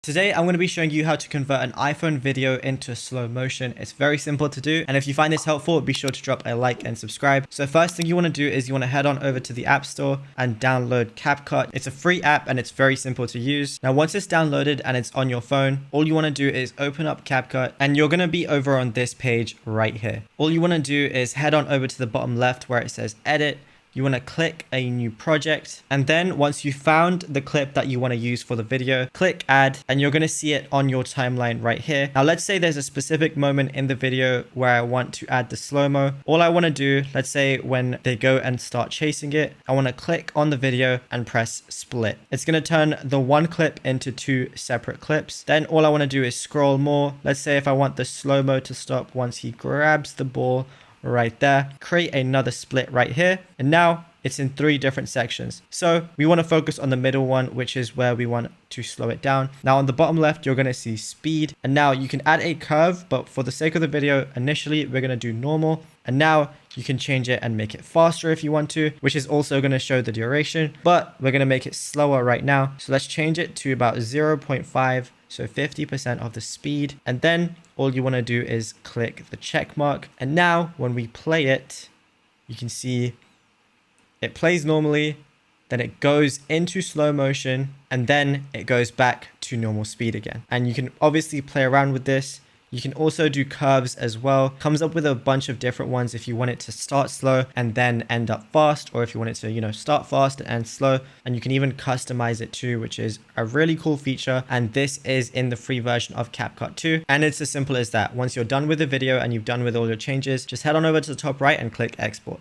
Today, I'm going to be showing you how to convert an iPhone video into slow motion. It's very simple to do. And if you find this helpful, be sure to drop a like and subscribe. So first thing you want to do is you want to head on over to the App Store and download CapCut. It's a free app and it's very simple to use. Now, once it's downloaded and it's on your phone, all you want to do is open up CapCut and you're going to be over on this page right here. All you want to do is head on over to the bottom left where it says edit. You want to click a new project, and then once you found the clip that you want to use for the video, click add, and you're going to see it on your timeline right here. Now let's say there's a specific moment in the video where I want to add the slow-mo. All I want to do, let's say when they go and start chasing it, I want to click on the video and press split. It's going to turn the one clip into two separate clips. Then all I want to do is scroll more. Let's say if I want the slow-mo to stop once he grabs the ball right there, create another split right here, and now it's in three different sections. So we want to focus on the middle one, which is where we want to slow it down. Now on the bottom left, you're going to see speed, and now you can add a curve, but for the sake of the video, initially we're going to do normal, and now you can change it and make it faster if you want to, which is also going to show the duration, but we're going to make it slower right now. So let's change it to about 0.5. So 50% of the speed. And then all you want to do is click the check mark. And now when we play it, you can see it plays normally, then it goes into slow motion, and then it goes back to normal speed again. And you can obviously play around with this. You can also do curves as well. Comes up with a bunch of different ones if you want it to start slow and then end up fast, or if you want it to, start fast and end slow. And you can even customize it too, which is a really cool feature. And this is in the free version of CapCut 2. And it's as simple as that. Once you're done with the video and you've done with all your changes, just head on over to the top right and click export.